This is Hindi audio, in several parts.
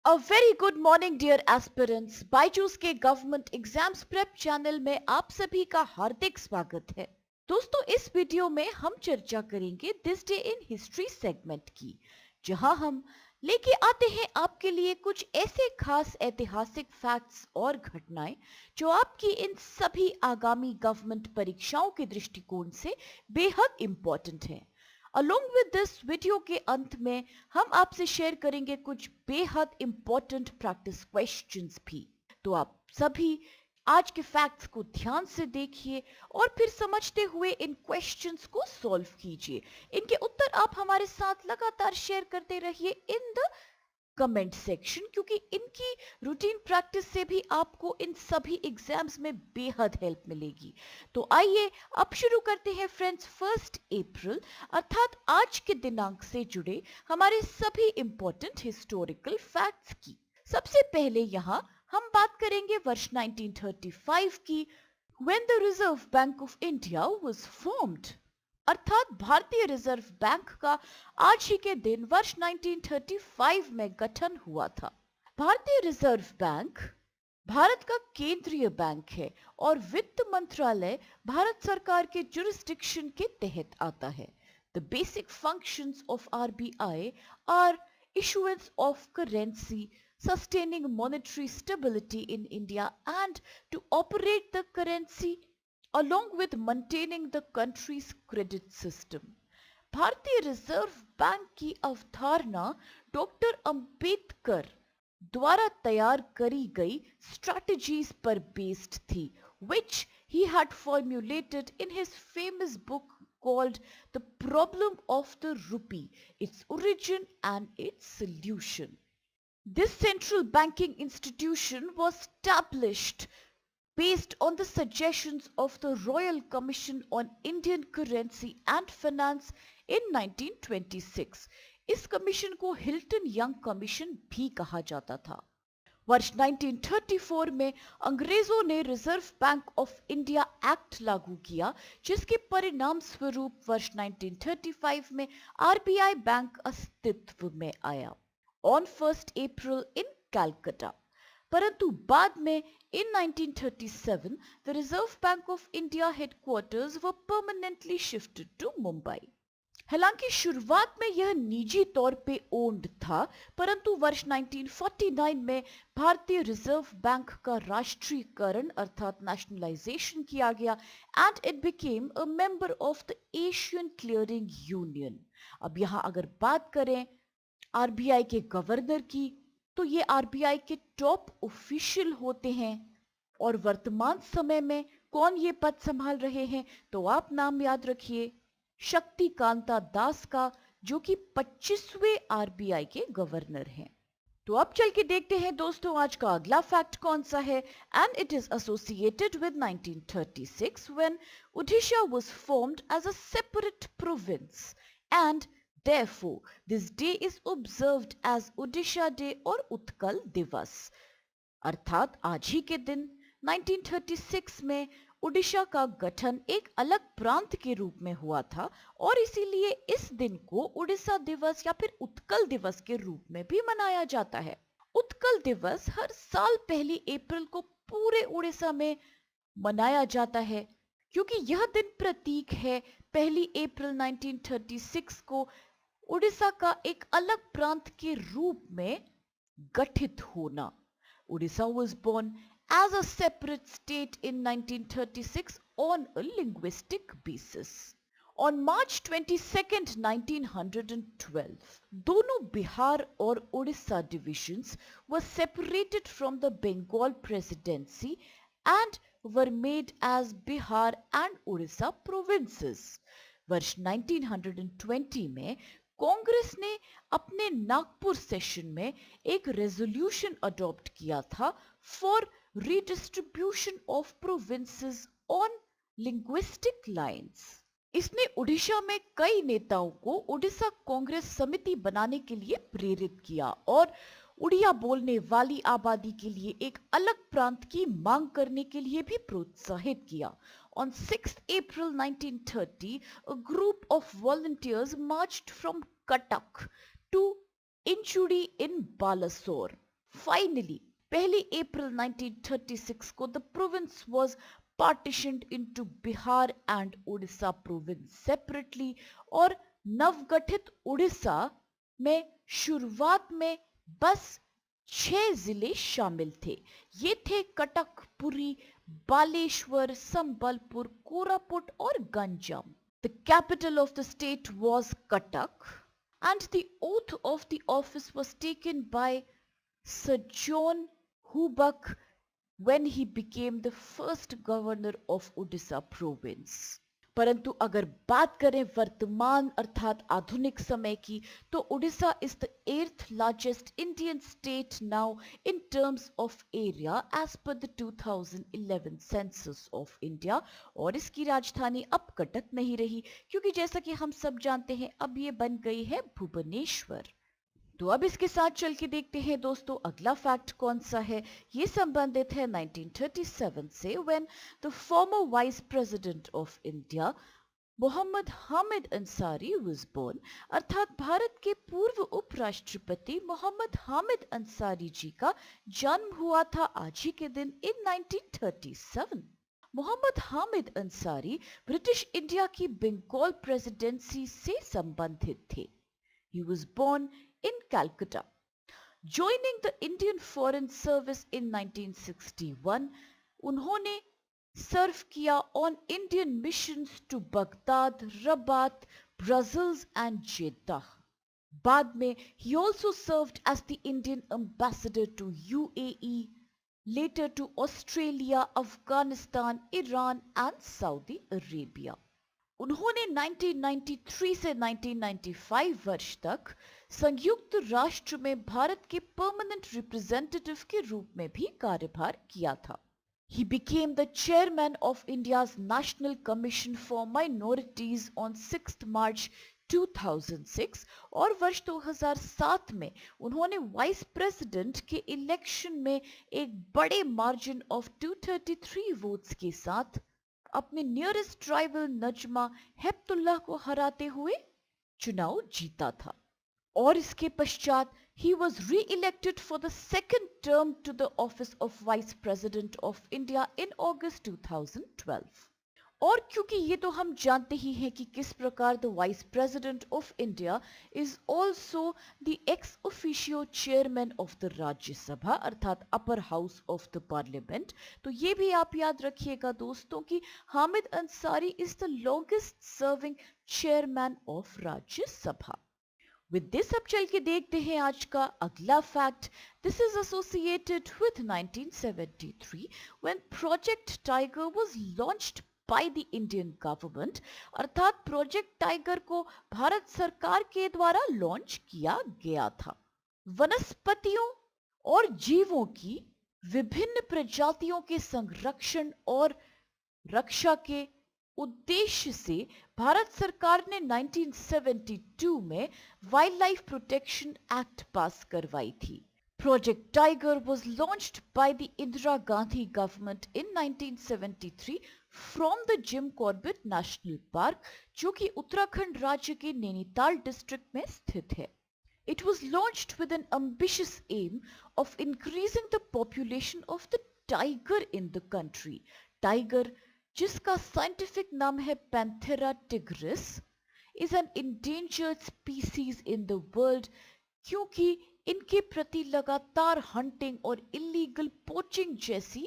अ very good morning dear aspirants. Byju's के गवर्नमेंट एग्जाम्स प्रेप चैनल में आप सभी का हार्दिक स्वागत है। दोस्तों, इस वीडियो में हम चर्चा करेंगे this day in history segment की, जहां हम लेके आते हैं आपके लिए कुछ ऐसे खास ऐतिहासिक फैक्ट्स और घटनाएं जो आपकी इन सभी आगामी गवर्नमेंट परीक्षाओं के दृष्टिकोण से बेहद इंपॉर्टेंट हैं। अलोंग विद दिस वीडियो के अंत में हम आपसे शेयर करेंगे कुछ बेहद इंपॉर्टेंट प्रैक्टिस क्वेश्चंस भी। तो आप सभी आज के फैक्ट्स को ध्यान से देखिए और फिर समझते हुए इन क्वेश्चंस को सॉल्व कीजिए। इनके उत्तर आप हमारे साथ लगातार शेयर करते रहिए इन द कमेंट सेक्शन, क्योंकि इनकी रूटीन प्रैक्टिस से भी आपको इन सभी एग्जाम्स में बेहद हेल्प मिलेगी। तो आइए अब शुरू करते हैं फ्रेंड्स 1 अप्रैल अर्थात आज के दिनांक से जुड़े हमारे सभी इंपॉर्टेंट हिस्टोरिकल फैक्ट्स की। सबसे पहले यहाँ हम बात करेंगे वर्ष 1935 की, when the Reserve Bank of India was formed। अर्थात भारतीय रिजर्व बैंक का आज ही के दिन वर्ष 1935 में गठन हुआ था। भारतीय रिजर्व बैंक भारत का केंद्रीय बैंक है और वित्त मंत्रालय भारत सरकार के जुरिस्डिक्शन के तहत आता है। The basic functions of RBI are issuance of currency, sustaining monetary stability in India and to operate the currency along with maintaining the country's credit system। भारतीय रिजर्व बैंक की अवधारणा डॉक्टर अंबेडकर द्वारा तैयार करी गई स्ट्रैटेजीज पर बेस्ड थी, which he had formulated in his famous book called The Problem of the Rupee, Its Origin and Its Solution। This central banking institution was established based on the suggestions of the Royal Commission on Indian Currency and Finance in 1926। इस कमीशन को हिल्टन यंग कमीशन भी कहा जाता था। वर्ष 1934 में अंग्रेजों ने reserve Bank of India act लागू किया, जिसके परिणाम स्वरूप वर्ष 1935 में आरबीआई बैंक अस्तित्व में आया ऑन 1 अप्रैल इन कलकत्ता। परंतु बाद में in 1937 the Reserve Bank of India headquarters were permanently shifted to Mumbai. हालांकि शुरुआत में यह निजी तौर पे ओन्ड था, परंतु वर्ष 1949 में भारतीय रिजर्व बैंक का राष्ट्रीयकरण अर्थात नेशनलाइजेशन किया गया and it became a member of the Asian clearing union. अब यहाँ अगर बात करें आरबीआई के गवर्नर की, तो ये आरबीआई के टॉप ऑफिशियल होते हैं और वर्तमान समय में कौन ये पद संभाल रहे हैं, तो आप नाम याद रखिए शक्तिकांता दास का, जो कि 25वें आरबीआई के गवर्नर हैं। तो अब चल के देखते हैं दोस्तों आज का अगला फैक्ट कौन सा है, and it is associated with 1936 when Odisha was formed as a separate province and therefore this day is observed as Odisha Day और उत्कल दिवस। अर्थात आज ही के दिन 1936 में ओडिशा का गठन एक अलग प्रांत के रूप में हुआ था और इसीलिए इस दिन को उड़ीसा दिवस या फिर उत्कल दिवस के रूप में भी मनाया जाता है। उत्कल दिवस हर साल 1 अप्रैल को पूरे उड़ीसा में मनाया जाता है, क्योंकि यह दिन प्रतीक है 1 अप्रैल 1936 को उड़ीसा का एक अलग प्रांत के रूप में गठित होना। Odisha was born as a separate state in 1936 on a linguistic basis। On March 22nd, 1912, दोनों बिहार और Orissa divisions were separated from the Bengal presidency and were made as Bihar and Odisha provinces। वर्ष 1920 में कांग्रेस ने अपने नागपुर सेशन में एक रेजोल्यूशन अडॉप्ट किया था for redistribution of provinces on linguistic lines. इसने उड़ीसा में कई नेताओं को उड़ीसा कांग्रेस समिति बनाने के लिए प्रेरित किया और उड़िया बोलने वाली आबादी के लिए एक अलग प्रांत की मांग करने के लिए भी प्रोत्साहित किया। On 6th April 1930, a group of volunteers marched from Cuttack to Inchudi in Balasore। Finally, 1 April 1936 को the province was partitioned into Bihar and Odisha province separately और नवगठित उड़ीसा में शुरुआत में बस 6 जिले शामिल थे। ये थे कटक, पुरी, बालेश्वर, संबलपुर, कोरापुट और Ganjam. The capital of the state was Cuttack and the oath of the office was taken by Sir John Hubback when he became the first governor of Odisha province. परंतु अगर बात करें वर्तमान अर्थात आधुनिक समय की, तो Orissa is the 8th largest Indian state now in terms of area as per the 2011 census of India. और इसकी राजधानी अब कटक नहीं रही, क्योंकि जैसा कि हम सब जानते हैं अब ये बन गई है भुवनेश्वर। तो अब इसके साथ चल के देखते हैं दोस्तों अगला फैक्ट कौन सा है। ये संबंधित है 1937 से, when the former vice president of India Mohammad Hamid Ansari was born. अर्थात भारत के पूर्व उपराष्ट्रपति मोहम्मद हामिद अंसारी जी का जन्म हुआ था आज ही के दिन इन 1937। मोहम्मद हामिद अंसारी ब्रिटिश इंडिया की बंगाल प्रेसिडेंसी से संबंधित थे। He was born in Calcutta. Joining the Indian Foreign Service in 1961, उन्होंने सर्व किया on Indian missions to Baghdad, Rabat, Brussels and Jeddah. बाद में he also served as the Indian ambassador to UAE, later to Australia, Afghanistan, Iran and Saudi Arabia. उन्होंने 1993 से 1995 वर्ष तक संयुक्त राष्ट्र में भारत के परमानेंट रिप्रेजेंटेटिव के रूप में भी कार्यभार किया था। He became the chairman of India's National Commission for Minorities on 6th March 2006 और वर्ष 2007 में उन्होंने वाइस प्रेसिडेंट के इलेक्शन में एक बड़े मार्जिन ऑफ 233 वोट्स के साथ अपने नियरेस्ट ट्राइबल नजमा हेप्तुल्लाह को हराते हुए चुनाव जीता था। और इसके पश्चात he was re-elected for the second term to the office of Vice President of India in August 2012. और क्योंकि ये तो हम जानते ही हैं कि किस प्रकार the vice president of India is also the ex officio chairman of the Rajya Sabha अर्थात upper house of the parliament, तो ये भी आप याद रखिएगा दोस्तों कि Hamid Ansari is the longest serving chairman of Rajya Sabha. With this अब चल के देखते हैं आज का अगला fact. This is associated with 1973 when Project Tiger was launched by the Indian government, अर्थात प्रोजेक्ट टाइगर को भारत सरकार के द्वारा लॉन्च किया गया था। वनस्पतियों और जीवों की विभिन्न प्रजातियों के संरक्षण और रक्षा के उद्देश्य से भारत सरकार ने 1972 में वाइल्ड लाइफ प्रोटेक्शन एक्ट पास करवाई थी। Project Tiger was launched by the Indira Gandhi government in 1973 from the Jim Corbett National Park, जो कि उत्तराखंड राज्य के नैनीताल डिस्ट्रिक्ट में स्थित है। It was launched with an ambitious aim of increasing the population of the tiger in the country. Tiger, जिसका साइंटिफिक नाम है Panthera tigris, is an endangered species in the world क्योंकि इनके प्रति लगातार हंटिंग और इलीगल पोचिंग जैसी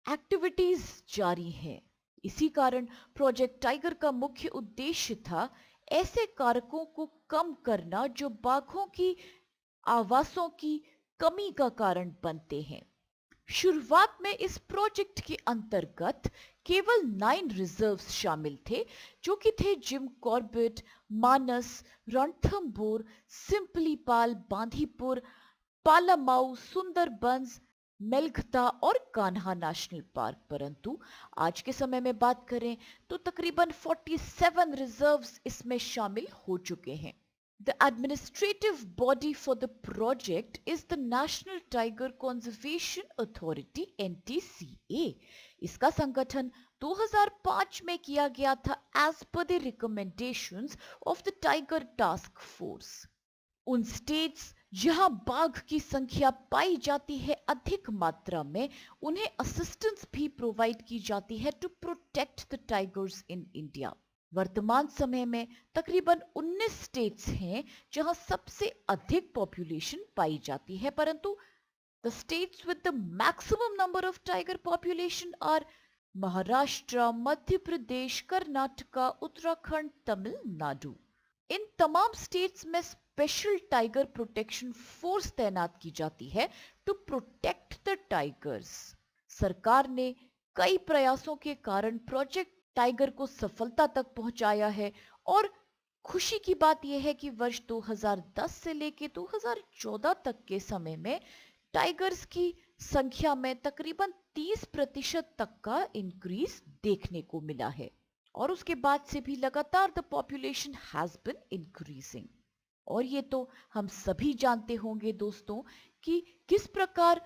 एक्टिविटीज जारी हैं। इसी कारण प्रोजेक्ट टाइगर का मुख्य उद्देश्य था ऐसे कारकों को कम करना जो बाघों की आवासों की कमी का कारण बनते हैं। शुरुआत में इस प्रोजेक्ट के अंतर्गत केवल 9 रिजर्व्स शामिल थे, जो कि थे जिम कॉर्बेट, मानस, रणथंभौर, सिंपलीपाल, बांदीपुर, पालामाऊ, सुंदरबंस, मेलघता और कान्हा नेशनल पार्क। परंतु आज के समय में बात करें तो तकरीबन 47 रिजर्व्स इसमें शामिल हो चुके हैं। The administrative body for the project is the National Tiger Conservation Authority (NTCA). इसका संगठन 2005 में किया गया था as per the recommendations of the Tiger Task Force। उन स्टेट्स जहां बाघ की संख्या पाई जाती है अधिक मात्रा में, उन्हें असिस्टेंस भी प्रोवाइड की जाती है to protect the tigers in India. वर्तमान समय में तकरीबन 19 स्टेट्स हैं जहां सबसे अधिक पॉपुलेशन पाई जाती है, परंतु the states with the maximum number of tiger population are Maharashtra, Madhya Pradesh, Karnataka, Uttarakhand, Tamil Nadu. इन तमाम स्टेट्स में स्पेशल टाइगर प्रोटेक्शन फोर्स तैनात की जाती है टू प्रोटेक्ट द टाइगर्स। सरकार ने कई प्रयासों के कारण प्रोजेक्ट टाइगर को सफलता तक पहुंचाया है और खुशी की बात यह है कि वर्ष 2010 से लेकर 2014 तक के समय में टाइगर्स की संख्या में तकरीबन 30% तक का इंक्रीज देखने को मिला है और उसके बाद से भी लगातार the population has been increasing. और ये तो हम सभी जानते होंगे दोस्तों कि किस प्रकार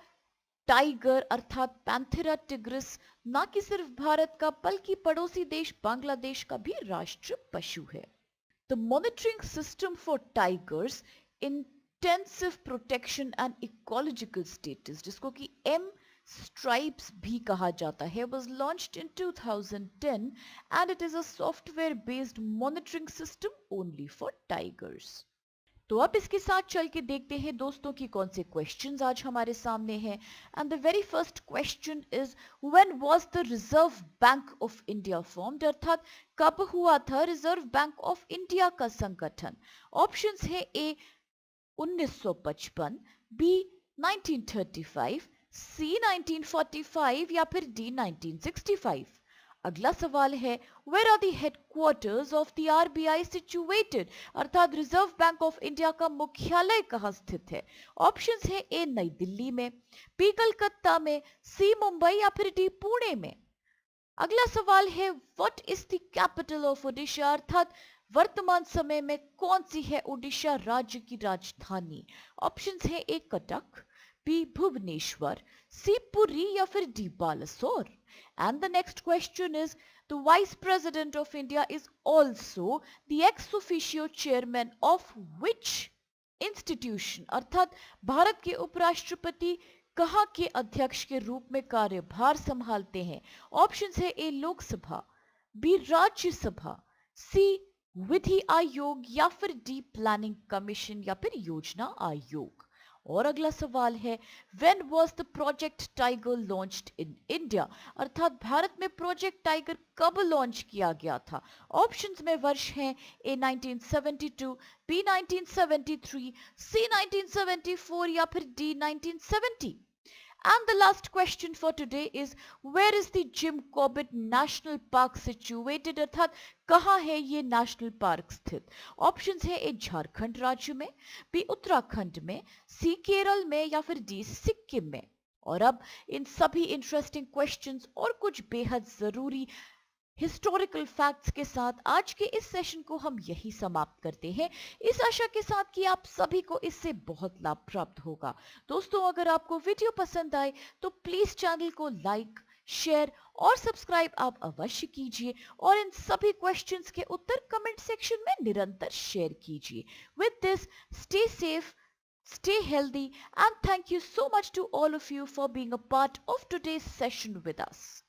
टाइगर अर्थात पैंथेरा टिग्रिस ना कि सिर्फ भारत का बल्कि पड़ोसी देश बांग्लादेश का भी राष्ट्रीय पशु है। The monitoring system for tigers intensive protection and ecological status, जिसको कि एम स्ट्राइप्स भी कहा जाता है, was launched in 2010 and it is a software based monitoring system only for tigers। तो अब इसके साथ चल के देखते हैं दोस्तों कि कौन से क्वेश्चंस आज हमारे सामने हैं। And the very first question is when was the Reserve Bank of India formed, अर्थात कब हुआ था रिजर्व बैंक ऑफ इंडिया का संगठन। ऑप्शंस है ए 1955, बी 1935, सी 1945 या फिर डी 1965। अगला सवाल है where are the headquarters of the RBI situated, अर्थात रिजर्व बैंक ऑफ इंडिया का मुख्यालय कहां स्थित है। ऑप्शंस है ए नई दिल्ली में, बी कलकत्ता में, सी मुंबई या फिर डी पुणे में। अगला सवाल है what is the capital of Odisha, अर्थात वर्तमान समय में कौन सी है ओडिशा राज्य की राजधानी। ऑप्शंस है ए कटक, बी भुवनेश्वर, सी पुरी या फिर D Balasore. And the next question is the Vice President of India is also the ex officio chairman of which institution, अर्थात भारत के उपराष्ट्रपति कहाँ के अध्यक्ष के रूप में कार्यभार संभालते हैं। ऑप्शंस है ए लोकसभा, बी राज्यसभा, सी विधि आयोग या फिर डी प्लानिंग कमीशन या फिर योजना आयोग। और अगला सवाल है when was the project tiger launched in India, अर्थात भारत में प्रोजेक्ट टाइगर कब लॉन्च किया गया था। ऑप्शंस में वर्ष हैं ए 1972, बी 1973, सी 1974 या फिर D 1970। And the last question for today is where is the Jim Corbett National Park situated, अर्थात कहाँ है ये नेशनल पार्क स्थित। ऑप्शंस है ए झारखंड राज्य में, बी उत्तराखंड में, सी केरल में या फिर डी सिक्किम में। और अब इन सभी इंटरेस्टिंग क्वेश्चंस और कुछ बेहद जरूरी हिस्टोरिकल फैक्ट्स के साथ आज के इस सेशन को हम यही समाप्त करते हैं, इस आशा के साथ कि आप सभी को इससे बहुत लाभ प्राप्त होगा। दोस्तों अगर आपको वीडियो पसंद आए तो प्लीज चैनल को लाइक, शेयर और सब्सक्राइब आप अवश्य कीजिए और इन सभी क्वेश्चंस के उत्तर कमेंट सेक्शन में निरंतर शेयर कीजिए। With this stay safe, stay healthy and thank you so much to all of you for being a part of today's session with us.